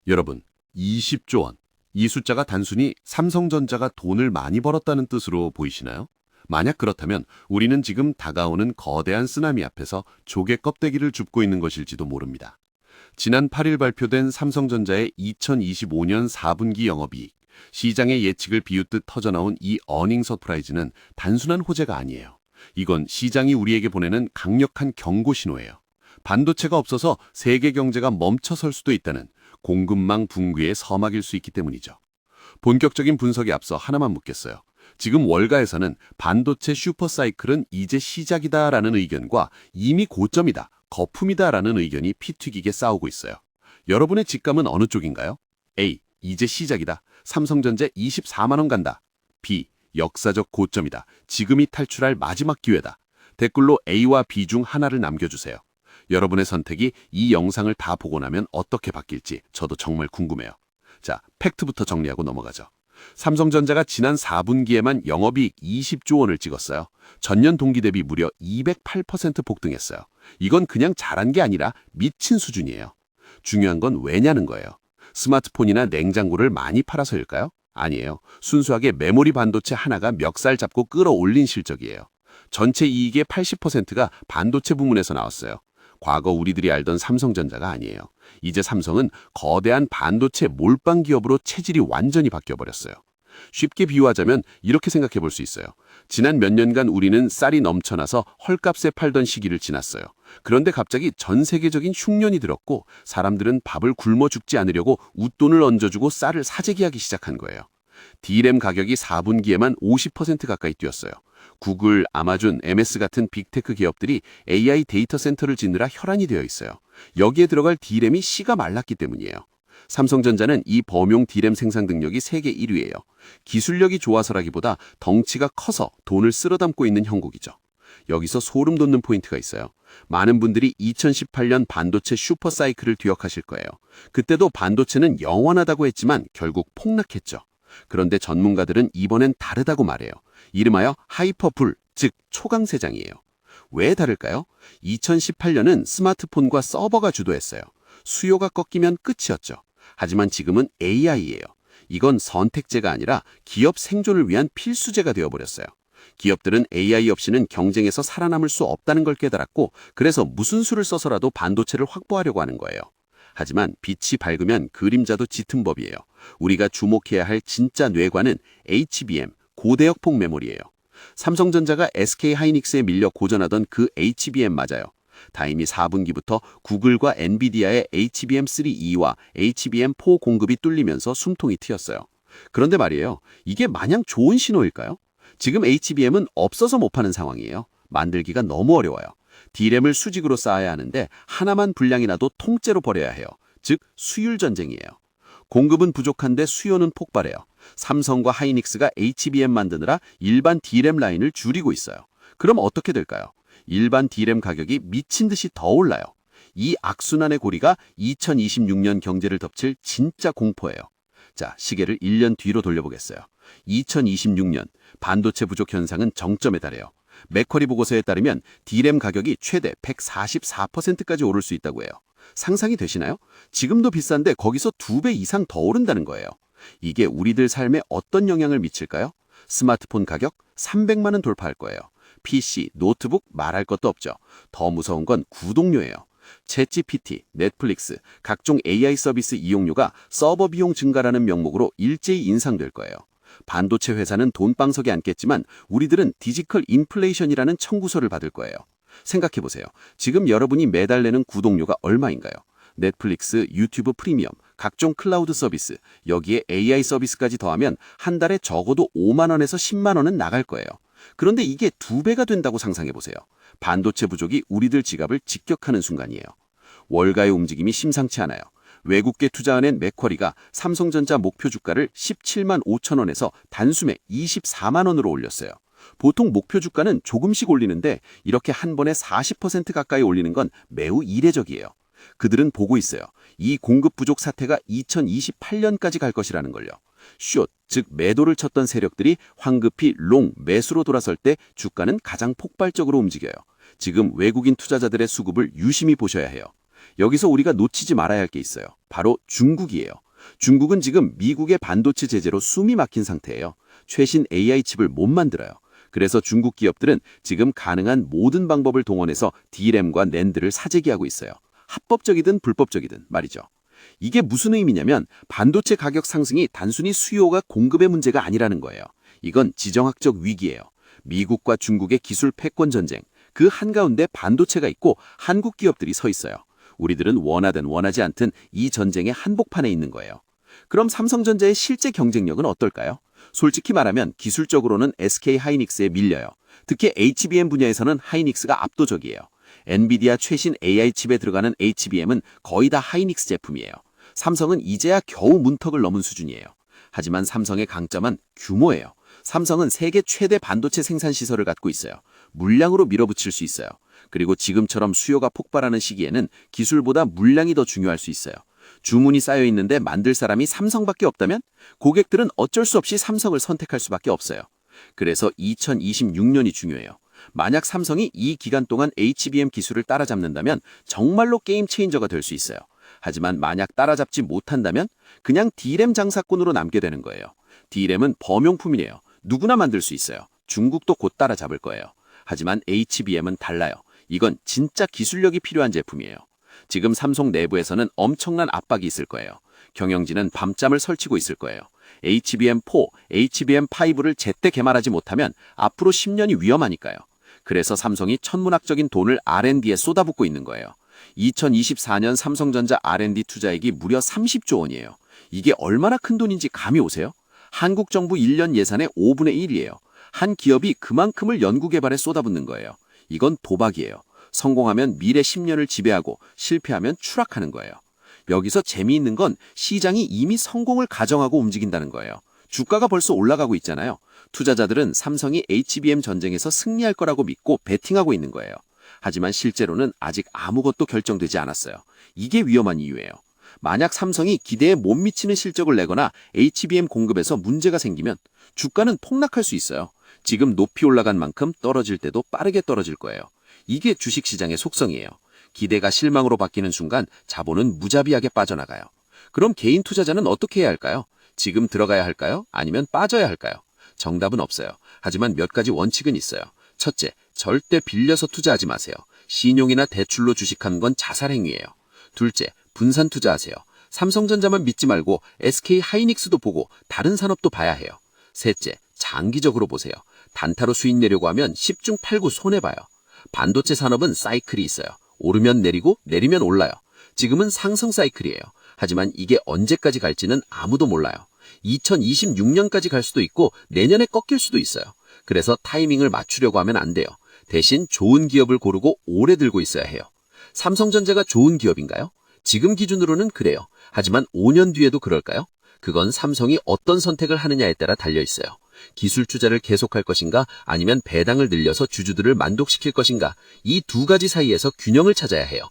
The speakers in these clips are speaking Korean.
여러분, 20조 원. 이 숫자가 단순히 삼성전자가 돈을 많이 벌었다는 뜻으로 보이시나요? 만약 그렇다면 우리는 지금 다가오는 거대한 쓰나미 앞에서 조개 껍데기를 줍고 있는 것일지도 모릅니다. 지난 8일 발표된 삼성전자의 2025년 4분기 영업이익, 시장의 예측을 비웃듯 터져나온 이 어닝 서프라이즈는 단순한 호재가 아니에요. 이건 시장이 우리에게 보내는 강력한 경고 신호예요. 반도체가 없어서 세계 경제가 멈춰설 수도 있다는 공급망 붕괴의 서막일 수 있기 때문이죠. 본격적인 분석에 앞서 하나만 묻겠어요. 지금 월가에서는 반도체 슈퍼사이클은 이제 시작이다라는 의견과 이미 고점이다, 거품이다라는 의견이 피 튀기게 싸우고 있어요. 여러분의 직감은 어느 쪽인가요? A. 이제 시작이다. 삼성전자 24만 원 간다. B. 역사적 고점이다. 지금이 탈출할 마지막 기회다. 댓글로 A와 B 중 하나를 남겨주세요. 여러분의 선택이 이 영상을 다 보고 나면 어떻게 바뀔지 저도 정말 궁금해요. 자, 팩트부터 정리하고 넘어가죠. 삼성전자가 지난 4분기에만 영업이익 20조 원을 찍었어요. 전년 동기 대비 무려 208% 폭등했어요. 이건 그냥 잘한 게 아니라 미친 수준이에요. 중요한 건 왜냐는 거예요. 스마트폰이나 냉장고를 많이 팔아서일까요? 아니에요. 순수하게 메모리 반도체 하나가 멱살 잡고 끌어올린 실적이에요. 전체 이익의 80%가 반도체 부문에서 나왔어요. 과거 우리들이 알던 삼성전자가 아니에요. 이제 삼성은 거대한 반도체 몰빵 기업으로 체질이 완전히 바뀌어버렸어요. 쉽게 비유하자면 이렇게 생각해 볼 수 있어요. 지난 몇 년간 우리는 쌀이 넘쳐나서 헐값에 팔던 시기를 지났어요. 그런데 갑자기 전 세계적인 흉년이 들었고 사람들은 밥을 굶어 죽지 않으려고 웃돈을 얹어주고 쌀을 사재기하기 시작한 거예요. D램 가격이 4분기에만 50% 가까이 뛰었어요. 구글, 아마존, MS 같은 빅테크 기업들이 AI 데이터 센터를 짓느라 혈안이 되어 있어요. 여기에 들어갈 D램이 씨가 말랐기 때문이에요. 삼성전자는 이 범용 D램 생산 능력이 세계 1위예요. 기술력이 좋아서라기보다 덩치가 커서 돈을 쓸어 담고 있는 형국이죠. 여기서 소름 돋는 포인트가 있어요. 많은 분들이 2018년 반도체 슈퍼사이클을 기억하실 거예요. 그때도 반도체는 영원하다고 했지만 결국 폭락했죠. 그런데 전문가들은 이번엔 다르다고 말해요. 이름하여 하이퍼불, 즉 초강세장이에요. 왜 다를까요? 2018년은 스마트폰과 서버가 주도했어요. 수요가 꺾이면 끝이었죠. 하지만 지금은 AI예요. 이건 선택제가 아니라 기업 생존을 위한 필수제가 되어버렸어요. 기업들은 AI 없이는 경쟁에서 살아남을 수 없다는 걸 깨달았고 그래서 무슨 수를 써서라도 반도체를 확보하려고 하는 거예요. 하지만 빛이 밝으면 그림자도 짙은 법이에요. 우리가 주목해야 할 진짜 뇌관은 HBM, 고대역폭 메모리예요. 삼성전자가 SK하이닉스에 밀려 고전하던 그 HBM 맞아요. 다행히 4분기부터 구글과 엔비디아의 HBM3E와 HBM4 공급이 뚫리면서 숨통이 트였어요. 그런데 말이에요. 이게 마냥 좋은 신호일까요? 지금 HBM은 없어서 못 파는 상황이에요. 만들기가 너무 어려워요. D램을 수직으로 쌓아야 하는데 하나만 불량이 나도 통째로 버려야 해요. 즉 수율 전쟁이에요. 공급은 부족한데 수요는 폭발해요. 삼성과 하이닉스가 HBM 만드느라 일반 D램 라인을 줄이고 있어요. 그럼 어떻게 될까요? 일반 D램 가격이 미친 듯이 더 올라요. 이 악순환의 고리가 2026년 경제를 덮칠 진짜 공포예요. 자, 시계를 1년 뒤로 돌려보겠어요. 2026년 반도체 부족 현상은 정점에 달해요. 맥쿼리 보고서에 따르면 D램 가격이 최대 144%까지 오를 수 있다고 해요. 상상이 되시나요? 지금도 비싼데 거기서 2배 이상 더 오른다는 거예요. 이게 우리들 삶에 어떤 영향을 미칠까요? 스마트폰 가격 300만 원 돌파할 거예요. PC, 노트북 말할 것도 없죠. 더 무서운 건 구독료예요. 챗GPT, 넷플릭스, 각종 AI 서비스 이용료가 서버 비용 증가라는 명목으로 일제히 인상될 거예요. 반도체 회사는 돈방석에 앉겠지만 우리들은 디지털 인플레이션이라는 청구서를 받을 거예요. 생각해보세요. 지금 여러분이 매달 내는 구독료가 얼마인가요? 넷플릭스, 유튜브 프리미엄, 각종 클라우드 서비스, 여기에 AI 서비스까지 더하면 한 달에 적어도 5만 원에서 10만 원은 나갈 거예요. 그런데 이게 2배가 된다고 상상해보세요. 반도체 부족이 우리들 지갑을 직격하는 순간이에요. 월가의 움직임이 심상치 않아요. 외국계 투자은행 맥쿼리가 삼성전자 목표 주가를 17만 5천 원에서 단숨에 24만 원으로 올렸어요. 보통 목표 주가는 조금씩 올리는데 이렇게 한 번에 40% 가까이 올리는 건 매우 이례적이에요. 그들은 보고 있어요. 이 공급 부족 사태가 2028년까지 갈 것이라는 걸요. 숏, 즉 매도를 쳤던 세력들이 황급히 롱, 매수로 돌아설 때 주가는 가장 폭발적으로 움직여요. 지금 외국인 투자자들의 수급을 유심히 보셔야 해요. 여기서 우리가 놓치지 말아야 할 게 있어요. 바로 중국이에요. 중국은 지금 미국의 반도체 제재로 숨이 막힌 상태예요. 최신 AI 칩을 못 만들어요. 그래서 중국 기업들은 지금 가능한 모든 방법을 동원해서 D램과 낸드를 사재기하고 있어요. 합법적이든 불법적이든 말이죠. 이게 무슨 의미냐면 반도체 가격 상승이 단순히 수요가 공급의 문제가 아니라는 거예요. 이건 지정학적 위기예요. 미국과 중국의 기술 패권 전쟁, 그 한가운데 반도체가 있고 한국 기업들이 서 있어요. 우리들은 원하든 원하지 않든 이 전쟁의 한복판에 있는 거예요. 그럼 삼성전자의 실제 경쟁력은 어떨까요? 솔직히 말하면 기술적으로는 SK 하이닉스에 밀려요. 특히 HBM 분야에서는 하이닉스가 압도적이에요. 엔비디아 최신 AI 칩에 들어가는 HBM은 거의 다 하이닉스 제품이에요. 삼성은 이제야 겨우 문턱을 넘은 수준이에요. 하지만 삼성의 강점은 규모예요. 삼성은 세계 최대 반도체 생산 시설을 갖고 있어요. 물량으로 밀어붙일 수 있어요. 그리고 지금처럼 수요가 폭발하는 시기에는 기술보다 물량이 더 중요할 수 있어요. 주문이 쌓여 있는데 만들 사람이 삼성밖에 없다면 고객들은 어쩔 수 없이 삼성을 선택할 수밖에 없어요. 그래서 2026년이 중요해요. 만약 삼성이 이 기간 동안 HBM 기술을 따라잡는다면 정말로 게임 체인저가 될 수 있어요. 하지만 만약 따라잡지 못한다면 그냥 D램 장사꾼으로 남게 되는 거예요. D램은 범용품이에요. 누구나 만들 수 있어요. 중국도 곧 따라잡을 거예요. 하지만 HBM은 달라요. 이건 진짜 기술력이 필요한 제품이에요. 지금 삼성 내부에서는 엄청난 압박이 있을 거예요. 경영진은 밤잠을 설치고 있을 거예요. HBM4, HBM5를 제때 개발하지 못하면 앞으로 10년이 위험하니까요. 그래서 삼성이 천문학적인 돈을 R&D에 쏟아붓고 있는 거예요. 2024년 삼성전자 R&D 투자액이 무려 30조 원이에요. 이게 얼마나 큰 돈인지 감이 오세요? 한국 정부 1년 예산의 5분의 1이에요. 한 기업이 그만큼을 연구개발에 쏟아붓는 거예요. 이건 도박이에요. 성공하면 미래 10년을 지배하고 실패하면 추락하는 거예요. 여기서 재미있는 건 시장이 이미 성공을 가정하고 움직인다는 거예요. 주가가 벌써 올라가고 있잖아요. 투자자들은 삼성이 HBM 전쟁에서 승리할 거라고 믿고 베팅하고 있는 거예요. 하지만 실제로는 아직 아무것도 결정되지 않았어요. 이게 위험한 이유예요. 만약 삼성이 기대에 못 미치는 실적을 내거나 HBM 공급에서 문제가 생기면 주가는 폭락할 수 있어요. 지금 높이 올라간 만큼 떨어질 때도 빠르게 떨어질 거예요. 이게 주식시장의 속성이에요. 기대가 실망으로 바뀌는 순간 자본은 무자비하게 빠져나가요. 그럼 개인 투자자는 어떻게 해야 할까요? 지금 들어가야 할까요? 아니면 빠져야 할까요? 정답은 없어요. 하지만 몇 가지 원칙은 있어요. 첫째, 절대 빌려서 투자하지 마세요. 신용이나 대출로 주식하는 건 자살행위예요. 둘째, 분산 투자하세요. 삼성전자만 믿지 말고 SK 하이닉스도 보고 다른 산업도 봐야 해요. 셋째, 장기적으로 보세요. 단타로 수익 내려고 하면 10중 8구 손해봐요. 반도체 산업은 사이클이 있어요. 오르면 내리고 내리면 올라요. 지금은 상승 사이클이에요. 하지만 이게 언제까지 갈지는 아무도 몰라요. 2026년까지 갈 수도 있고 내년에 꺾일 수도 있어요. 그래서 타이밍을 맞추려고 하면 안 돼요. 대신 좋은 기업을 고르고 오래 들고 있어야 해요. 삼성전자가 좋은 기업인가요? 지금 기준으로는 그래요. 하지만 5년 뒤에도 그럴까요? 그건 삼성이 어떤 선택을 하느냐에 따라 달려있어요. 기술 투자를 계속할 것인가 아니면 배당을 늘려서 주주들을 만족시킬 것인가, 이 두 가지 사이에서 균형을 찾아야 해요.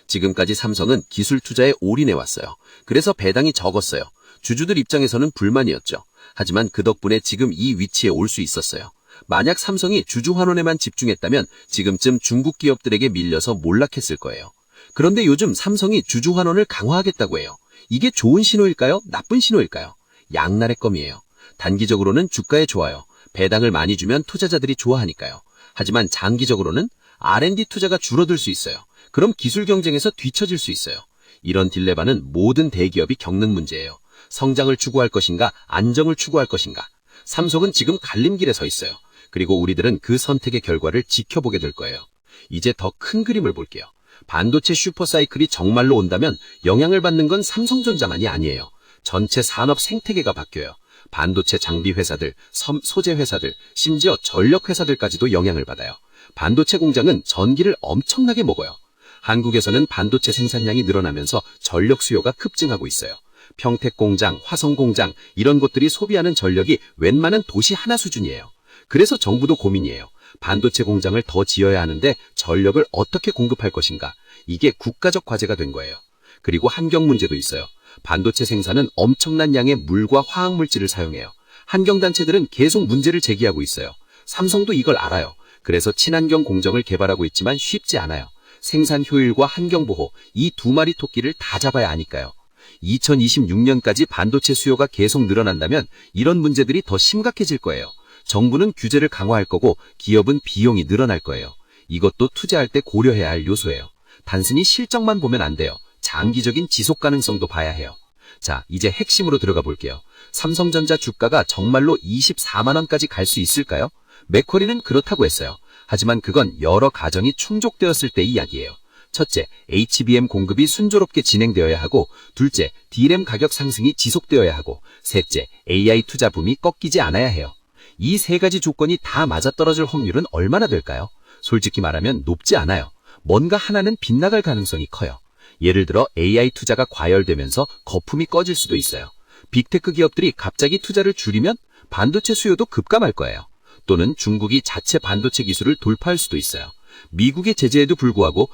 지금까지 삼성은 기술 투자에 올인해왔어요. 그래서 배당이 적었어요. 주주들 입장에서는 불만이었죠. 하지만 그 덕분에 지금 이 위치에 올 수 있었어요. 만약 삼성이 주주 환원에만 집중했다면 지금쯤 중국 기업들에게 밀려서 몰락했을 거예요. 그런데 요즘 삼성이 주주 환원을 강화하겠다고 해요. 이게 좋은 신호일까요? 나쁜 신호일까요? 양날의 검이에요. 단기적으로는 주가에 좋아요. 배당을 많이 주면 투자자들이 좋아하니까요. 하지만 장기적으로는 R&D 투자가 줄어들 수 있어요. 그럼 기술 경쟁에서 뒤처질 수 있어요. 이런 딜레마는 모든 대기업이 겪는 문제예요. 성장을 추구할 것인가, 안정을 추구할 것인가. 삼성은 지금 갈림길에 서 있어요. 그리고 우리들은 그 선택의 결과를 지켜보게 될 거예요. 이제 더 큰 그림을 볼게요. 반도체 슈퍼사이클이 정말로 온다면 영향을 받는 건 삼성전자만이 아니에요. 전체 산업 생태계가 바뀌어요. 반도체 장비 회사들, 소재 회사들, 심지어 전력 회사들까지도 영향을 받아요. 반도체 공장은 전기를 엄청나게 먹어요. 한국에서는 반도체 생산량이 늘어나면서 전력 수요가 급증하고 있어요. 평택 공장, 화성 공장, 이런 곳들이 소비하는 전력이 웬만한 도시 하나 수준이에요. 그래서 정부도 고민이에요. 반도체 공장을 더 지어야 하는데 전력을 어떻게 공급할 것인가? 이게 국가적 과제가 된 거예요. 그리고 환경 문제도 있어요. 반도체 생산은 엄청난 양의 물과 화학물질을 사용해요. 환경단체들은 계속 문제를 제기하고 있어요. 삼성도 이걸 알아요. 그래서 친환경 공정을 개발하고 있지만 쉽지 않아요. 생산 효율과 환경 보호, 이 두 마리 토끼를 다 잡아야 하니까요. 2026년까지 반도체 수요가 계속 늘어난다면 이런 문제들이 더 심각해질 거예요. 정부는 규제를 강화할 거고 기업은 비용이 늘어날 거예요. 이것도 투자할 때 고려해야 할 요소예요. 단순히 실적만 보면 안 돼요. 장기적인 지속 가능성도 봐야 해요. 자, 이제 핵심으로 들어가 볼게요. 삼성전자 주가가 정말로 24만 원까지 갈 수 있을까요? 맥쿼리는 그렇다고 했어요. 하지만 그건 여러 가정이 충족되었을 때 이야기예요. 첫째, HBM 공급이 순조롭게 진행되어야 하고, 둘째, D램 가격 상승이 지속되어야 하고, 셋째, AI 투자 붐이 꺾이지 않아야 해요. 이 세 가지 조건이 다 맞아떨어질 확률은 얼마나 될까요? 솔직히 말하면 높지 않아요. 뭔가 하나는 빗나갈 가능성이 커요. 예를 들어 AI 투자가 과열되면서 거품이 꺼질 수도 있어요. 빅테크 기업들이 갑자기 투자를 줄이면 반도체 수요도 급감할 거예요. 또는 중국이 자체 반도체 기술을 돌파할 수도 있어요. 미국의 제재에도 불구하고